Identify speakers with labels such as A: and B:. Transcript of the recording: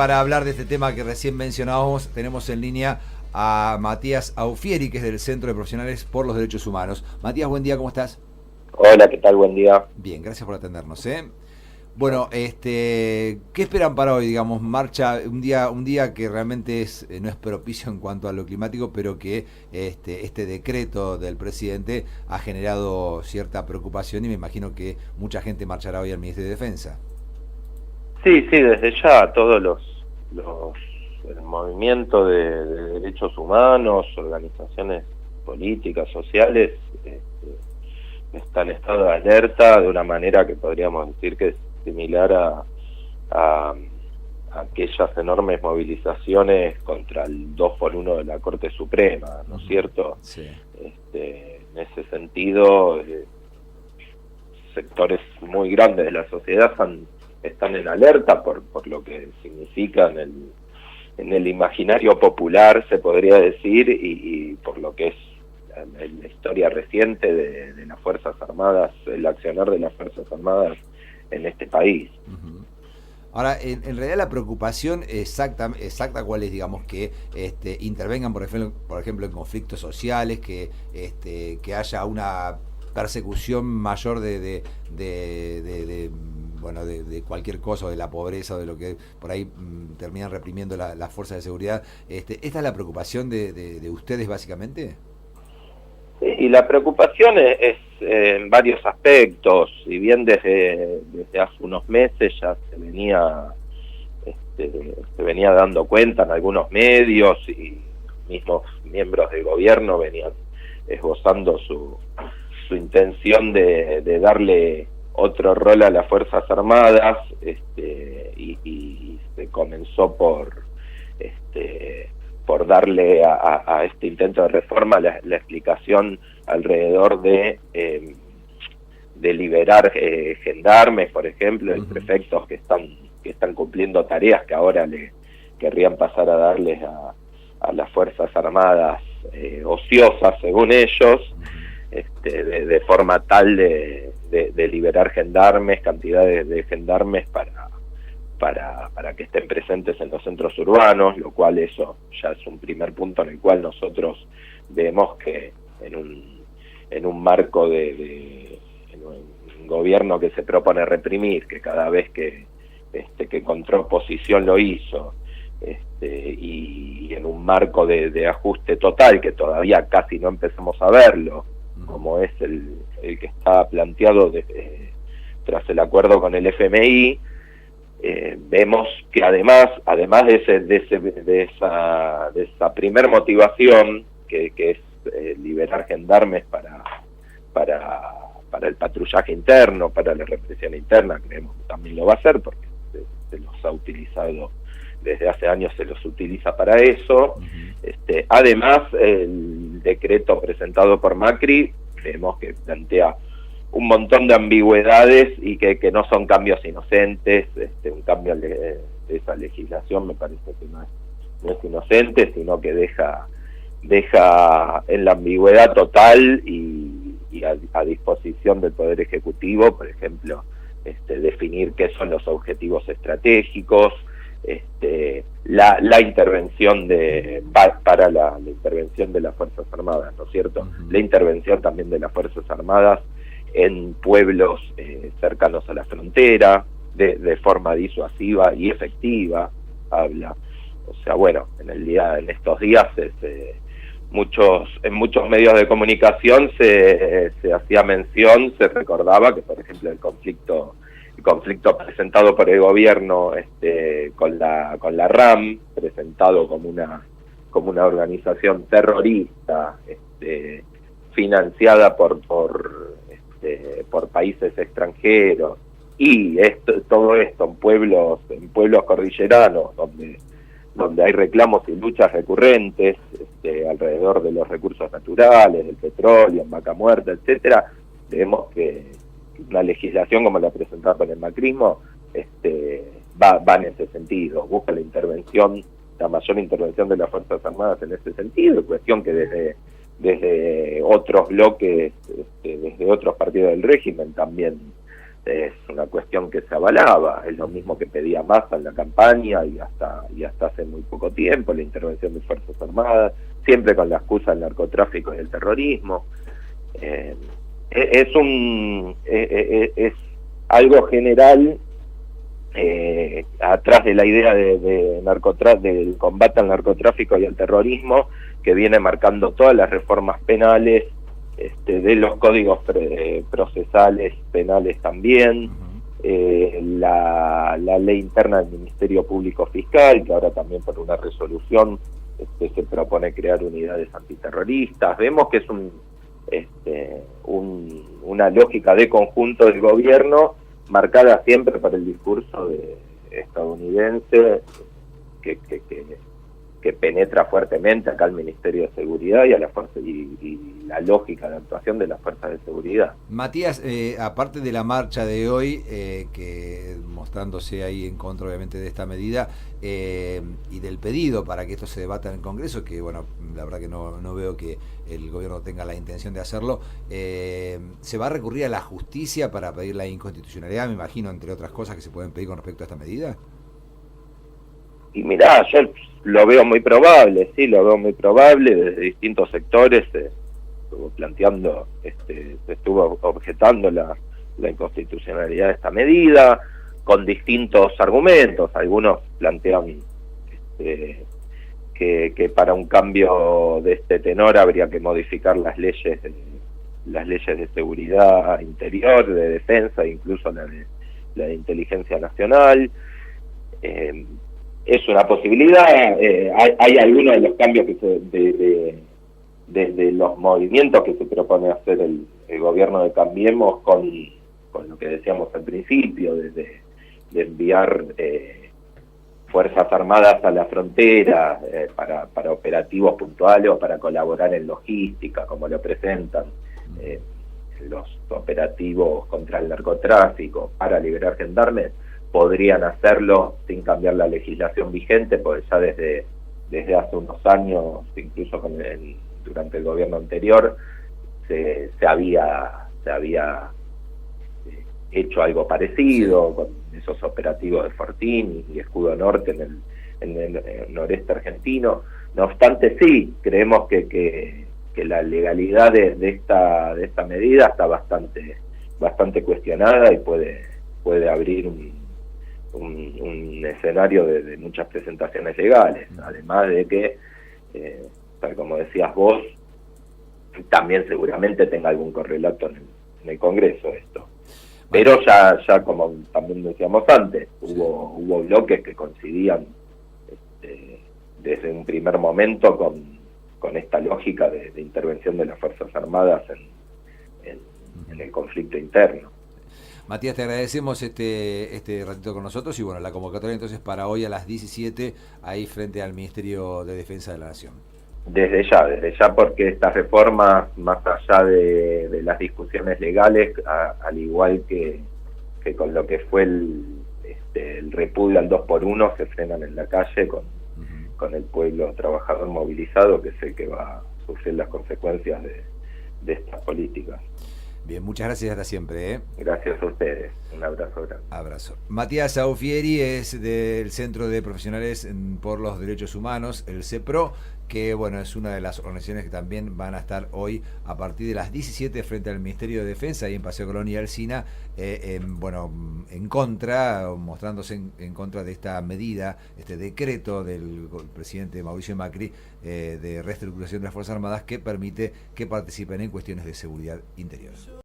A: para hablar de este tema que recién mencionábamos, tenemos en línea a Matías Aufieri, que es del Centro de Profesionales por los Derechos Humanos. Matías, buen día, ¿cómo estás?
B: Hola, ¿qué tal? Buen día.
A: Bien, gracias por atendernos, ¿eh? Bueno, ¿qué esperan para hoy? Digamos, marcha, un día que realmente no es propicio en cuanto a lo climático, pero que este decreto del presidente ha generado cierta preocupación y me imagino que mucha gente marchará hoy al Ministerio de Defensa.
B: Sí, desde ya todos el movimiento de derechos humanos, organizaciones políticas, sociales, están en estado de alerta de una manera que podríamos decir que es similar a aquellas enormes movilizaciones contra el 2x1 de la Corte Suprema, ¿no es cierto?
A: Sí.
B: En ese sentido, sectores muy grandes de la sociedad están en alerta por lo que significa en el imaginario popular, se podría decir, y por lo que es en la historia reciente de las Fuerzas Armadas, el accionar de las Fuerzas Armadas en este país.
A: Uh-huh. Ahora, en realidad la preocupación exacta cuál es, digamos, que intervengan, por ejemplo, en conflictos sociales, que haya una persecución mayor de cualquier cosa, de la pobreza, de lo que por ahí terminan reprimiendo las fuerzas de seguridad. ¿Esta es la preocupación de ustedes, básicamente?
B: Y la preocupación es en varios aspectos, si bien desde hace unos meses ya se venía dando cuenta en algunos medios y mismos miembros del gobierno venían esbozando su intención de darle otro rol a las Fuerzas Armadas, y se comenzó por darle a este intento de reforma la explicación alrededor de liberar gendarmes, por ejemplo, y prefectos que están cumpliendo tareas que ahora le querrían pasar a darles a las Fuerzas Armadas ociosas, según ellos, de forma tal de liberar gendarmes, cantidades de gendarmes para que estén presentes en los centros urbanos, lo cual eso ya es un primer punto en el cual nosotros vemos que en un marco en un gobierno que se propone reprimir, que cada vez que encontró oposición lo hizo, y en un marco de ajuste total que todavía casi no empezamos a verlo, como es el que está planteado tras el acuerdo con el FMI, vemos que además de esa primer motivación que es liberar gendarmes para el patrullaje interno, para la represión interna, creemos que también lo va a hacer porque se los ha utilizado desde hace años, se los utiliza para eso. Además, el decreto presentado por Macri creemos que plantea un montón de ambigüedades y que no son cambios inocentes. Un cambio de esa legislación me parece que no es inocente, sino que deja en la ambigüedad total y a disposición del Poder Ejecutivo, por ejemplo, definir qué son los objetivos estratégicos, la intervención para la intervención de las Fuerzas Armadas, ¿no es cierto? La intervención también de las Fuerzas Armadas en pueblos cercanos a la frontera, de forma disuasiva y efectiva, habla. O sea, bueno, en estos días en muchos medios de comunicación se hacía mención, se recordaba que, por ejemplo, el conflicto presentado por el gobierno con la RAM, presentado como una organización terrorista, financiada por países extranjeros, y todo esto en pueblos cordilleranos donde hay reclamos y luchas recurrentes alrededor de los recursos naturales, del petróleo, en Vaca Muerta, etcétera. Vemos que una legislación como la presentada por el macrismo va en ese sentido, busca la mayor intervención de las Fuerzas Armadas en ese sentido, cuestión que desde otros bloques, desde otros partidos del régimen también es una cuestión que se avalaba, es lo mismo que pedía Massa en la campaña y hasta hace muy poco tiempo, la intervención de Fuerzas Armadas, siempre con la excusa del narcotráfico y el terrorismo. Es algo general atrás de la idea del combate al narcotráfico y al terrorismo, que viene marcando todas las reformas penales, de los códigos procesales penales también, la ley interna del Ministerio Público Fiscal, que ahora también por una resolución se propone crear unidades antiterroristas. Vemos que es una lógica de conjunto del gobierno, marcada siempre por el discurso estadounidense que penetra fuertemente acá al Ministerio de Seguridad y a la fuerza y la lógica de actuación de las fuerzas de seguridad.
A: Matías, aparte de la marcha de hoy, que mostrándose ahí en contra obviamente de esta medida, y del pedido para que esto se debata en el Congreso, que bueno, la verdad que no veo que el gobierno tenga la intención de hacerlo, ¿se va a recurrir a la justicia para pedir la inconstitucionalidad, me imagino, entre otras cosas que se pueden pedir con respecto a esta medida?
B: Y mirá, yo lo veo muy probable, sí, lo veo muy probable, desde distintos sectores estuvo planteando, se estuvo objetando la inconstitucionalidad de esta medida, con distintos argumentos. Algunos plantean que para un cambio de este tenor habría que modificar las leyes de seguridad interior, de defensa, incluso la de inteligencia nacional. Es una posibilidad. Hay algunos de los cambios de los movimientos que se propone hacer el gobierno de Cambiemos con lo que decíamos al principio, de enviar Fuerzas Armadas a la frontera para operativos puntuales o para colaborar en logística, como lo presentan, los operativos contra el narcotráfico para liberar gendarmes. Podrían hacerlo sin cambiar la legislación vigente, porque ya desde hace unos años, incluso durante el gobierno anterior, se había hecho algo parecido con esos operativos de Fortín y Escudo Norte en el noreste argentino. No obstante, sí, creemos que la legalidad de esta medida está bastante cuestionada y puede abrir un escenario de muchas presentaciones legales, además de que, tal como decías vos, también seguramente tenga algún correlato en el Congreso esto. Pero ya como también decíamos antes, hubo bloques que coincidían desde un primer momento con esta lógica de intervención de las Fuerzas Armadas en el conflicto interno.
A: Matías, te agradecemos este ratito con nosotros y bueno, la convocatoria entonces para hoy a las 17 ahí frente al Ministerio de Defensa de la Nación.
B: Desde ya, porque estas reformas, más allá de las discusiones legales, al igual que con lo que fue el repudio al 2x1, se frenan en la calle con el pueblo trabajador movilizado, que es el que va a sufrir las consecuencias de estas políticas.
A: Bien, muchas gracias, hasta siempre.
B: Gracias a ustedes, un abrazo grande.
A: Abrazo. Matías Aufieri es del Centro de Profesionales por los Derechos Humanos, el CEPRO, que bueno, es una de las organizaciones que también van a estar hoy a partir de las 17 frente al Ministerio de Defensa y en Paseo Colón y Alsina, en contra, mostrándose en contra de esta medida, este decreto del presidente Mauricio Macri de reestructuración de las Fuerzas Armadas que permite que participen en cuestiones de seguridad interior.